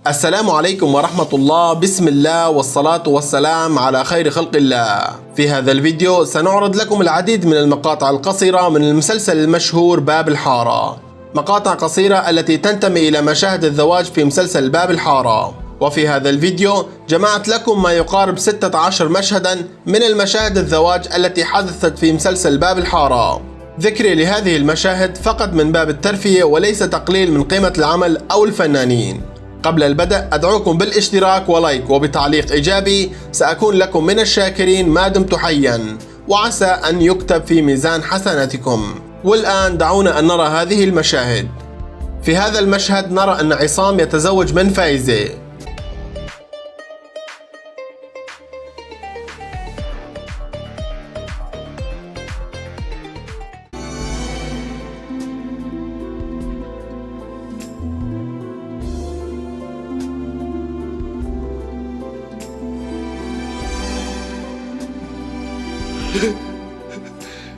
السلام عليكم ورحمة الله. بسم الله والصلاة والسلام على خير خلق الله. في هذا الفيديو سنعرض لكم العديد من المقاطع القصيرة من المسلسل المشهور باب الحارة. مقاطع قصيرة التي تنتمي إلى مشاهد الزواج في مسلسل باب الحارة. وفي هذا الفيديو جمعت لكم ما يقارب 16 مشهدا من المشاهد الزواج التي حدثت في مسلسل باب الحارة. ذكري لهذه المشاهد فقط من باب الترفيه وليس تقليل من قيمة العمل أو الفنانين. قبل البدء أدعوكم بالاشتراك ولايك وبتعليق إيجابي، سأكون لكم من الشاكرين ما دمت حيا، وعسى أن يكتب في ميزان حسناتكم. والآن دعونا أن نرى هذه المشاهد. في هذا المشهد نرى أن عصام يتزوج من فايزة.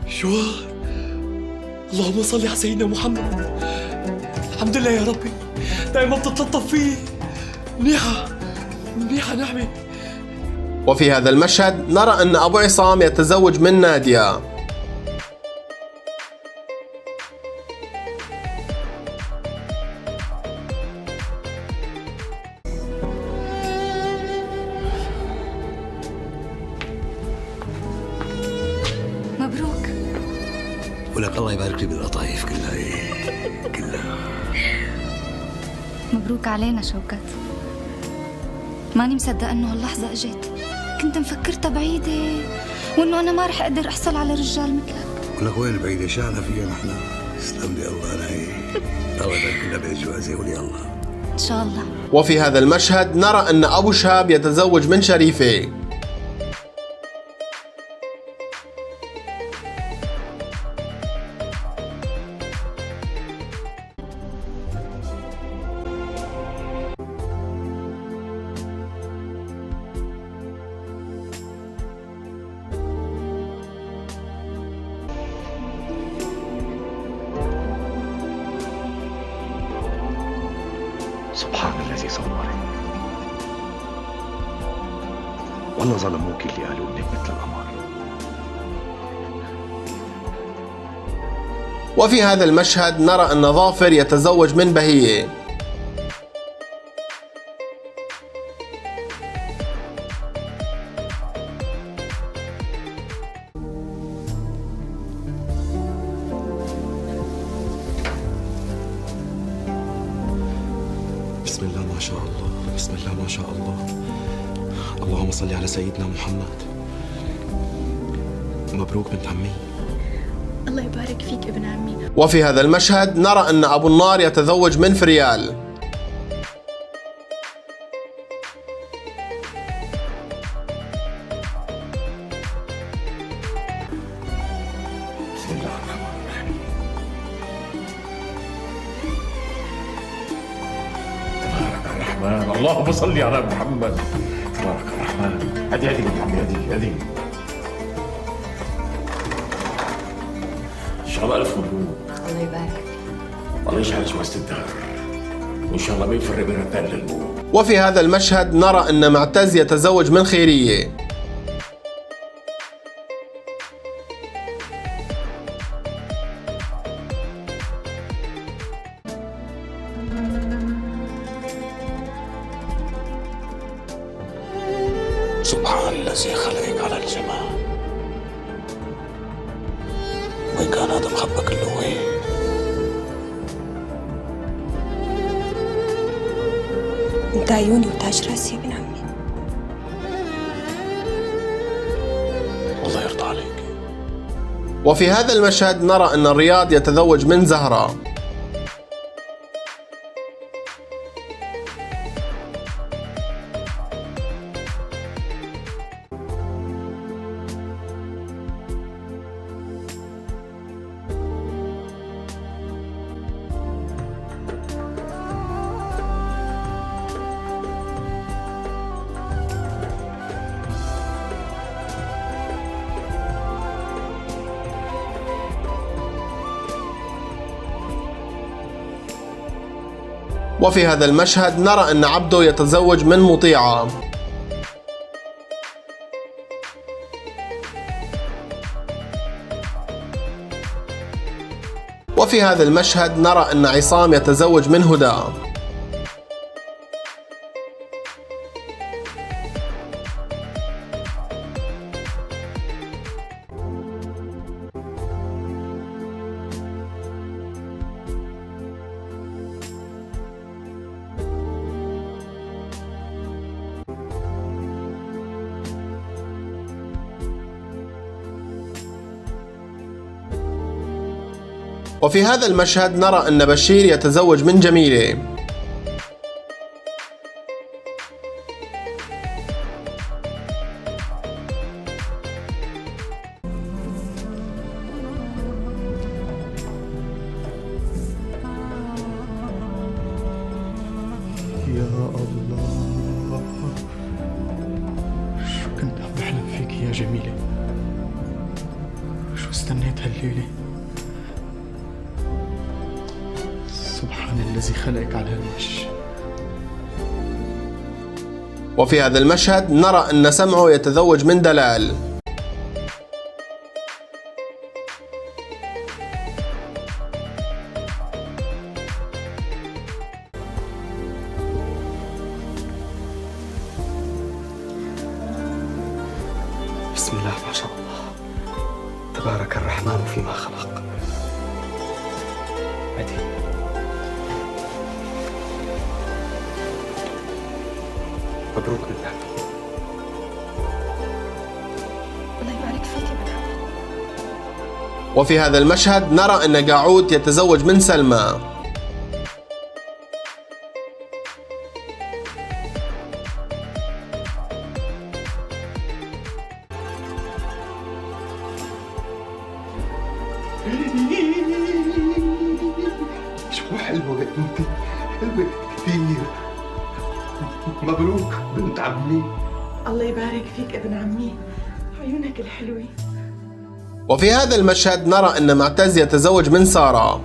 شو؟ اللهم صل على سيدنا محمد. الحمد لله يا ربي، دائما بتتلطف فيه. منيحة نعمة. وفي هذا المشهد نرى أن أبو عصام يتزوج من نادية. مبروك. ولك الله يبارك لي بالقطايف كلها. مبروك علينا شوكت. ماني مصدقة انه هاللحظة اجت. كنت مفكرتها بعيدة وانه انا ما رح اقدر احصل على رجال مثلك. ولك وين بعيدة؟ شعنا فيها نحن. اسلم لي الله نهي. الله يبارك لنا بالجوازة ولي الله ان شاء الله. وفي هذا المشهد نرى أن أبو شهاب يتزوج من شريفة. سبحان الذي صورك. والله ظلموك اللي قالوا انك مثل القمر. وفي هذا المشهد نرى أن ظافر يتزوج من بهية. بسم الله ما شاء الله، بسم الله ما شاء الله. اللهم صل على سيدنا محمد. مبروك بنت عمي. الله يبارك فيك ابن عمي. وفي هذا المشهد نرى أن أبو النار يتزوج من فريال. بسم الله الرحمن الرحيم. تبارك الرحمن، اللهم صل على محمد. تبارك الرحمن. هدي بنت عمي، هدي ان شاء الله الف مبروك. الله يبارك. الله يجعل جوازة الدهر، وان شاء الله ما يفرق بين الدار للموت. وفي هذا المشهد نرى أن معتز يتزوج من خيرية. سبحان الذي خلقك على الجمال. وين كان هذا محبة كله وين؟ انت عيوني وتاج راسي يا ابن عمي. الله يرضى عليك. وفي هذا المشهد نرى أن رياض يتزوج من زهرة. وفي هذا المشهد نرى أن عبده يتزوج من مطيعة. وفي هذا المشهد نرى أن عصام يتزوج من هدى. وفي هذا المشهد نرى أن بشير يتزوج من جميلة. يا الله، شو كنت عم بحلم فيك يا جميلة، شو استنيت هالليلة. سبحان الذي خلقك على هالوجه. وفي هذا المشهد نرى أن سمعه يتزوج من دلال. بسم الله ما شاء الله، تبارك الرحمن فيما خلق. عدي مبروك من بعد. الله يبارك فيك يا ابن عمي. وفي هذا المشهد نرى أن قاعود يتزوج من سلمى. شو حلوة انت، حلوة كثير. مبروك بنت عمي. الله يبارك فيك ابن عمي، عيونك الحلوة. وفي هذا المشهد نرى أن معتز يتزوج من سارة.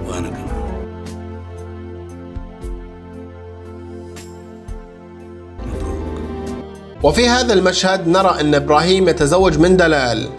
وانا كمان. مبروك. وفي هذا المشهد نرى أن إبراهيم يتزوج من دلال.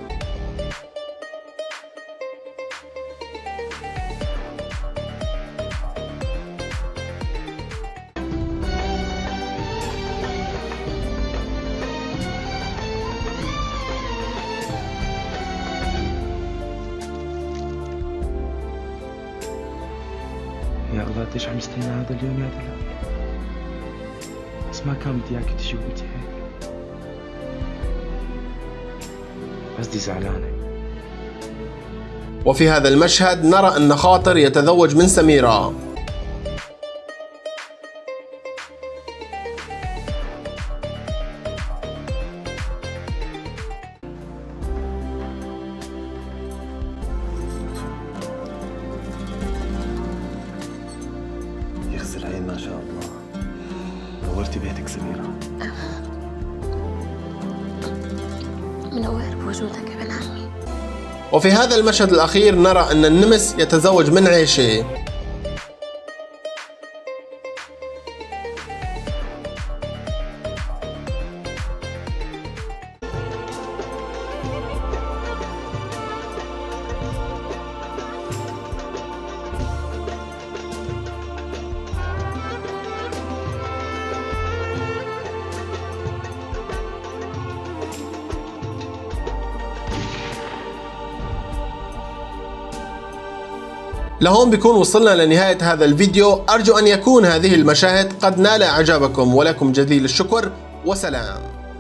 يا الله قديش عم استنى هذا اليوم يا دلال، بس ما كان بدي اياك تجي وانت هيك. بس دي زعلانة. وفي هذا المشهد نرى أن خاطر يتزوج من سميرة. يغسل عين ما شاء الله، نورتي بيتك سميرة. منور بوجودك ابن عمي. وفي هذا المشهد الأخير نرى أن النمس يتزوج من عيشة. لهون بيكون وصلنا لنهاية هذا الفيديو. أرجو أن يكون هذه المشاهد قد نال إعجابكم، ولكم جزيل الشكر وسلام.